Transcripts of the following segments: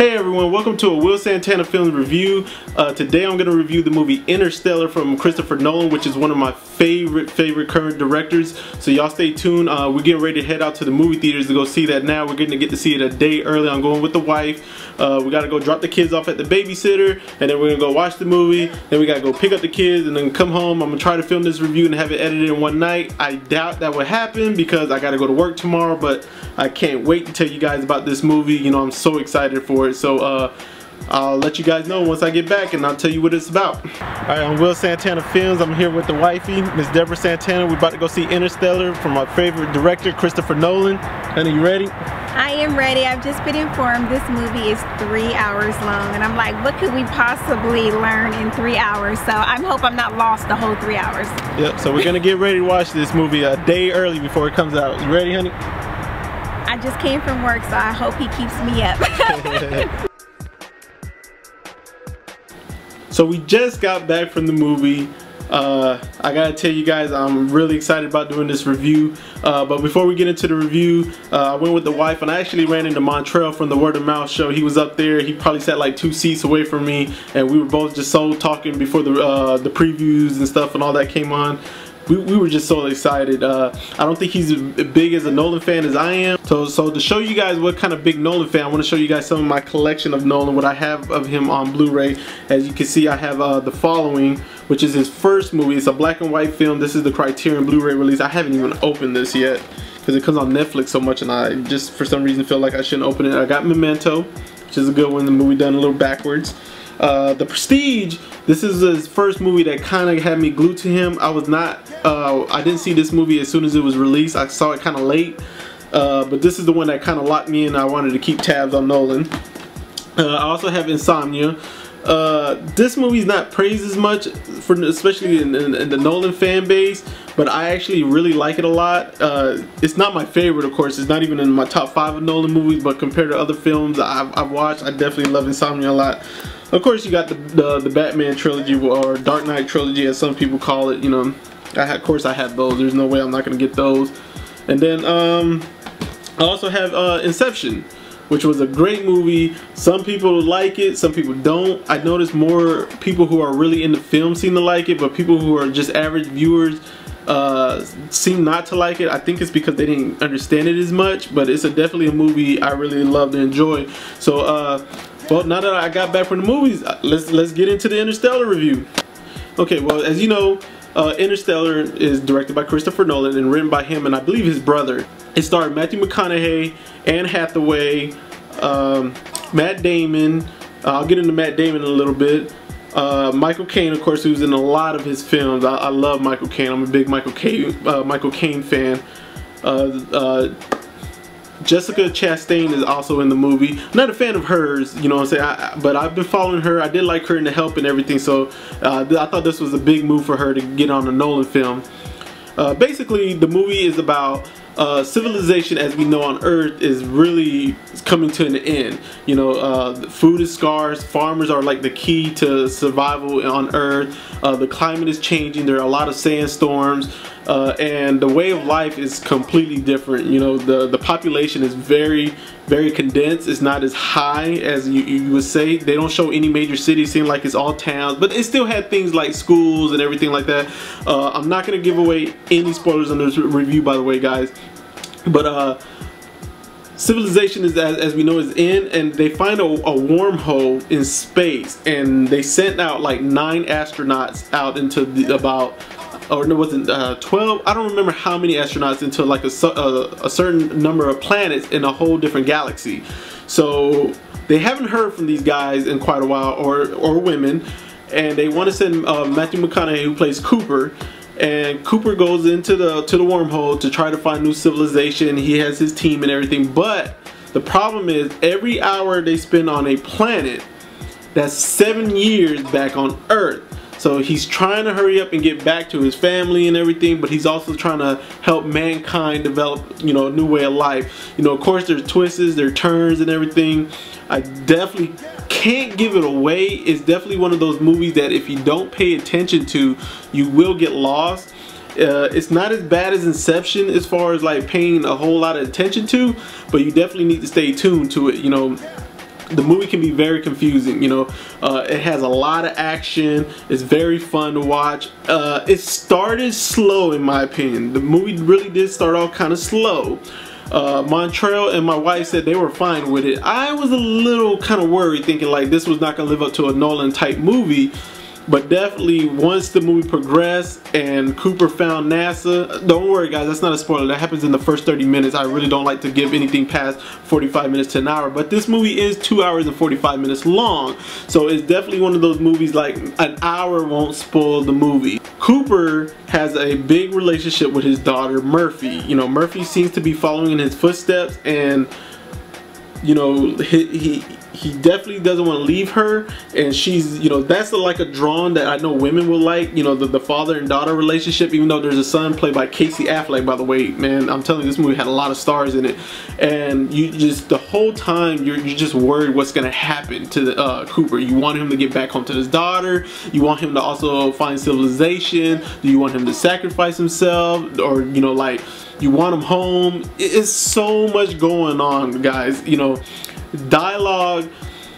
Hey everyone, welcome to a Will Santana Films review. Today I'm going to review the movie Interstellar from Christopher Nolan, which is one of my favorite current directors. So y'all stay tuned. We're getting ready to head out to the movie theaters to go see that now. We're going to get to see it a day early. I'm going with the wife. We got to go drop the kids off at the babysitter, and then we're going to go watch the movie. Then we got to go pick up the kids and then come home. I'm going to try to film this review and have it edited in one night. I doubt that will happen because I got to go to work tomorrow, but I can't wait to tell you guys about this movie. You know, I'm so excited for it. So I'll let you guys know once I get back and I'll tell you what it's about. Alright, I'm Will Santana Films. I'm here with the wifey, Miss Deborah Santana. We're about to go see Interstellar from my favorite director, Christopher Nolan. Honey, you ready? I am ready. I've just been informed this movie is 3 hours long, and I'm like, what could we possibly learn in 3 hours? So I hope I'm not lost the whole 3 hours. Yep, so we're gonna get ready to watch this movie a day early before it comes out. You ready, honey? I just came from work, so I hope he keeps me up. So we just got back from the movie. I gotta tell you guys, I'm really excited about doing this review. But before we get into the review, I went with the wife and I actually ran into Montreal from the Word of Mouth show. He was up there. He probably sat like 2 seats away from me, and we were both just so talking before the previews and stuff and all that came on. We were just so excited. I don't think he's as big as a Nolan fan as I am. So to show you guys what kind of big Nolan fan, I want to show you guys some of my collection of Nolan, what I have of him on Blu-ray. As you can see, I have The Following, which is his first movie. It's a black and white film. This is the Criterion Blu-ray release. I haven't even opened this yet because it comes on Netflix so much and I just for some reason feel like I shouldn't open it. I got Memento, which is a good one, the movie done a little backwards. The Prestige, this is his first movie that kind of had me glued to him. I didn't see this movie as soon as it was released. I saw it kind of late, but this is the one that kind of locked me in. I wanted to keep tabs on Nolan. I also have Insomnia. This movie's not praised as much, especially in the Nolan fan base, but I actually really like it a lot. It's not my favorite, of course. It's not even in my top 5 of Nolan movies, but compared to other films I've watched, I definitely love Insomnia a lot. Of course, you got the Batman trilogy, or Dark Knight trilogy as some people call it. You know, of course I have those. There's no way I'm not going to get those. And then I also have Inception, which was a great movie. Some people like it, some people don't. I noticed more people who are really into film seem to like it, but people who are just average viewers seem not to like it. I think it's because they didn't understand it as much, but it's definitely a movie I really love to enjoy. So well, now that I got back from the movies, let's get into the Interstellar review. Okay, well, as you know, Interstellar is directed by Christopher Nolan and written by him and I believe his brother. It starred Matthew McConaughey, Anne Hathaway, Matt Damon. I'll get into Matt Damon in a little bit. Michael Cain, of course, who's in a lot of his films. I love Michael Cain. I'm a big Michael Cain fan. Jessica Chastain is also in the movie. I'm not a fan of hers, you know what I'm saying, but I've been following her. I did like her in The Help and everything, so I thought this was a big move for her to get on a Nolan film. Basically, the movie is about civilization as we know on Earth is really coming to an end. You know, food is scarce, farmers are like the key to survival on Earth. The climate is changing, there are a lot of sandstorms, and the way of life is completely different. You know, the population is very condensed. It's not as high as you would say. They don't show any major cities, seem like it's all towns, but it still had things like schools and everything like that. I'm not going to give away any spoilers on this review, by the way, guys, but civilization is, as we know, is in, and they find a wormhole in space, and they sent out like 9 astronauts out into or no, it wasn't 12. I don't remember how many astronauts into like a certain number of planets in a whole different galaxy. So they haven't heard from these guys in quite a while, or women, and they want to send Matthew McConaughey, who plays Cooper. And Cooper goes into the wormhole to try to find new civilization. He has his team and everything, but the problem is every hour they spend on a planet, that's 7 years back on Earth. So he's trying to hurry up and get back to his family and everything, but he's also trying to help mankind develop, you know, a new way of life. You know, of course there's twists, there's turns and everything. I definitely can't give it away. It's definitely one of those movies that if you don't pay attention to, you will get lost. It's not as bad as Inception as far as like paying a whole lot of attention to, but you definitely need to stay tuned to it. You know, the movie can be very confusing. You know, it has a lot of action. It's very fun to watch. It started slow, in my opinion. The movie really did start off kind of slow. Montreal and my wife said they were fine with it. I was a little kind of worried, thinking like this was not going to live up to a Nolan type movie. But definitely once the movie progressed and Cooper found NASA, don't worry guys, that's not a spoiler, that happens in the first 30 minutes. I really don't like to give anything past 45 minutes to an hour, but this movie is 2 hours and 45 minutes long, so it's definitely one of those movies like an hour won't spoil the movie. Cooper has a big relationship with his daughter Murphy. You know, Murphy seems to be following in his footsteps, and you know, he definitely doesn't want to leave her, and she's, you know, that's like a drawn that I know women will like, you know, the father and daughter relationship, even though there's a son played by Casey Affleck, by the way. Man, I'm telling you, this movie had a lot of stars in it, and you just, the whole time, you're just worried what's going to happen to Cooper. You want him to get back home to his daughter, you want him to also find civilization, do you want him to sacrifice himself, or, you know, like, you want him home. It's so much going on, guys. You know, dialogue,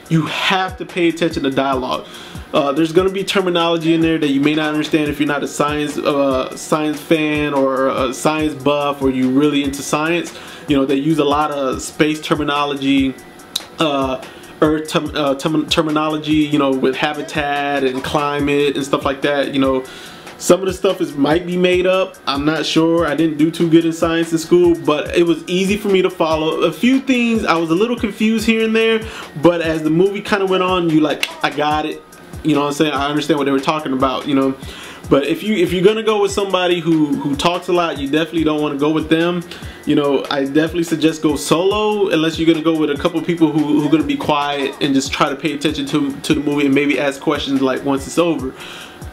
you have to pay attention to dialogue. There's going to be terminology in there that you may not understand if you're not a science fan or a science buff, or you really into science. You know, they use a lot of space terminology, earth terminology, you know, with habitat and climate and stuff like that. You know, some of the stuff might be made up. I'm not sure. I didn't do too good in science in school, but it was easy for me to follow. A few things I was a little confused here and there, but as the movie kind of went on, you like, I got it. You know what I'm saying? I understand what they were talking about, you know. But if you're gonna go with somebody who talks a lot, you definitely don't want to go with them. You know, I definitely suggest go solo, unless you're gonna go with a couple people who are gonna be quiet and just try to pay attention to the movie and maybe ask questions like once it's over.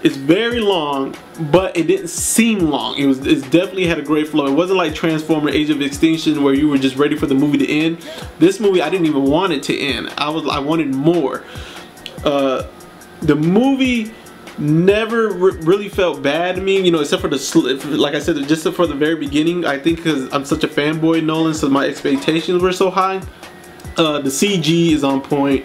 It's very long, but it didn't seem long. It definitely had a great flow. It wasn't like Transformer Age of Extinction where you were just ready for the movie to end. This movie, I didn't even want it to end. I wanted more. The movie never really felt bad to me, you know, except for like I said, just for the very beginning. I think because I'm such a fanboy Nolan, so my expectations were so high. The CG is on point.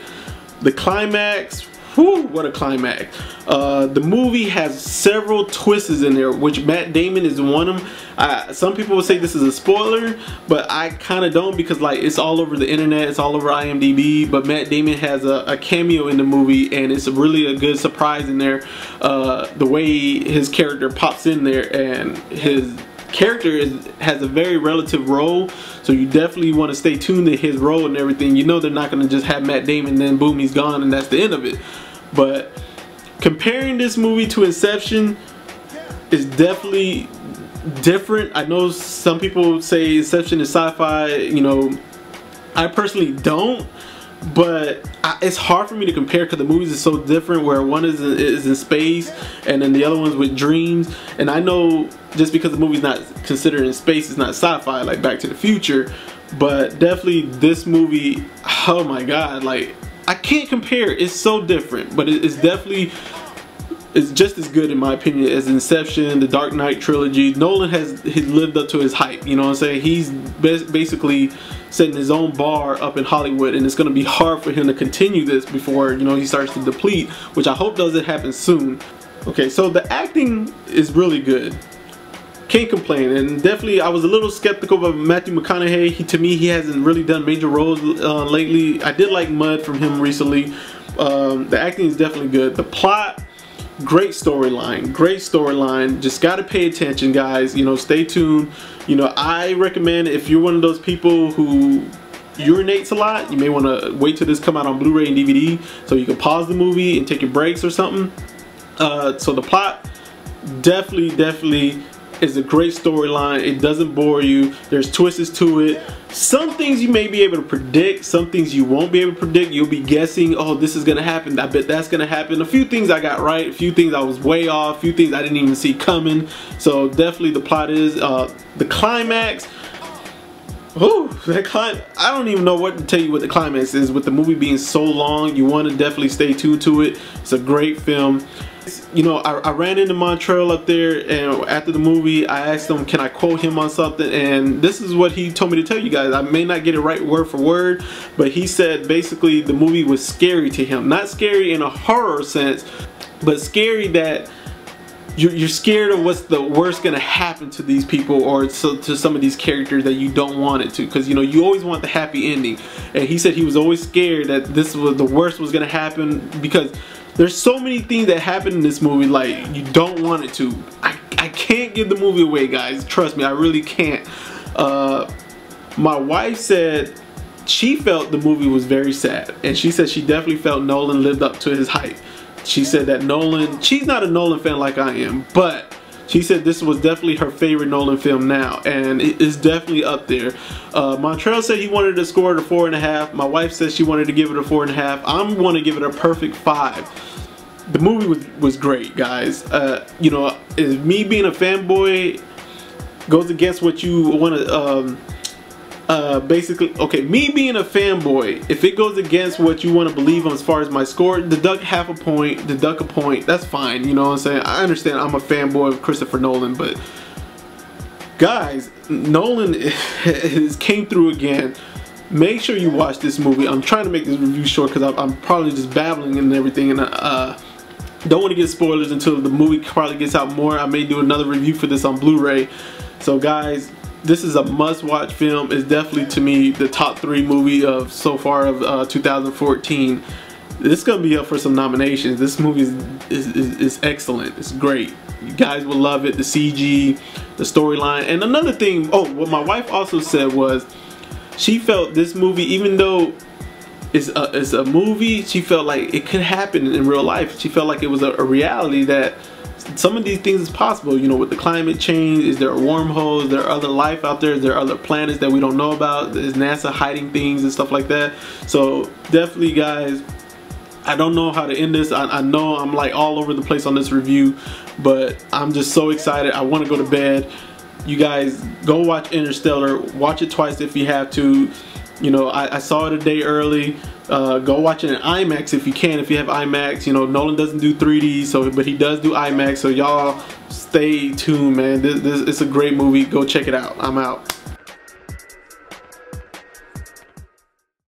The climax, whew, what a climax. The movie has several twists in there, which Matt Damon is one of them. Some people would say this is a spoiler, but I kind of don't, because like it's all over the internet, it's all over IMDb. But Matt Damon has a cameo in the movie, and it's really a good surprise in there. The way his character pops in there, and his character has a very relative role, so you definitely want to stay tuned to his role and everything. You know, they're not going to just have Matt Damon and then boom, he's gone and that's the end of it. But comparing this movie to Inception is definitely different. I know some people say Inception is sci-fi, you know, I personally don't, but it's hard for me to compare because the movies are so different, where one is in space and then the other one's with dreams. And I know just because the movie's not considered in space, it's not sci-fi like Back to the Future, but definitely this movie, oh my god, like I can't compare. It's so different, but it's definitely, it's just as good in my opinion as Inception, the Dark Knight trilogy. Nolan has lived up to his hype, you know what I'm saying? He's basically setting his own bar up in Hollywood, and it's going to be hard for him to continue this before, you know, he starts to deplete, which I hope doesn't happen soon. Okay, so the acting is really good. Can't complain, and definitely I was a little skeptical of Matthew McConaughey. To me, he hasn't really done major roles lately. I did like Mud from him recently. The acting is definitely good. The plot, great storyline, great storyline. Just gotta pay attention, guys. You know, stay tuned. You know, I recommend, if you're one of those people who urinates a lot, you may want to wait till this come out on Blu-ray and DVD, so you can pause the movie and take your breaks or something. So the plot definitely is a great storyline. It doesn't bore you. There's twists to it. Some things you may be able to predict, some things you won't be able to predict. You'll be guessing, oh, this is gonna happen, I bet that's gonna happen. A few things I got right, a few things I was way off, a few things I didn't even see coming. So definitely the plot is the climax. Oh, I don't even know what to tell you what the climax is. With the movie being so long, you want to definitely stay tuned to it. It's a great film. You know, I ran into Montreal up there, and after the movie I asked him, can I quote him on something, and this is what he told me to tell you guys. I may not get it right word for word, but he said basically the movie was scary to him. Not scary in a horror sense, but scary that you're scared of what's the worst gonna happen to these people, or to some of these characters that you don't want it to, because you know you always want the happy ending. And he said he was always scared that this was the worst was gonna happen, because there's so many things that happen in this movie like you don't want it to. I can't give the movie away, guys, trust me, I really can't. My wife said she felt the movie was very sad, and she said she definitely felt Nolan lived up to his hype. She said that Nolan, she's not a Nolan fan like I am, but she said this was definitely her favorite Nolan film now, and it is definitely up there. Montreal said he wanted to score it a 4.5. My wife said she wanted to give it a 4.5. I'm going to give it a perfect 5. The movie was great, guys. You know, me being a fanboy goes against what you want to... basically, okay, me being a fanboy, if it goes against what you want to believe on as far as my score, deduct half a point, deduct a point, that's fine, you know what I'm saying? I understand I'm a fanboy of Christopher Nolan, but guys, Nolan came through again. Make sure you watch this movie. I'm trying to make this review short because I'm probably just babbling and everything, and don't want to get spoilers until the movie probably gets out more. I may do another review for this on Blu-ray. So guys, this is a must-watch film. It's definitely, to me, the top 3 movie of so far of 2014. This is gonna be up for some nominations. This movie is excellent. It's great. You guys will love it. The CG, the storyline, and another thing. Oh, what my wife also said was she felt this movie, even though it's a movie, she felt like it could happen in real life. She felt like it was a reality, that some of these things is possible, you know, with the climate change. Is there wormholes? Is there other life out there? Is there other planets that we don't know about? Is NASA hiding things and stuff like that? So definitely, guys, I don't know how to end this. I know I'm like all over the place on this review, but I'm just so excited. I want to go to bed. You guys go watch Interstellar. Watch it twice if you have to. You know, I saw it a day early. Go watch it in IMAX if you can, if you have IMAX. You know, Nolan doesn't do 3D, but he does do IMAX, so y'all stay tuned, man. This it's a great movie. Go check it out. I'm out.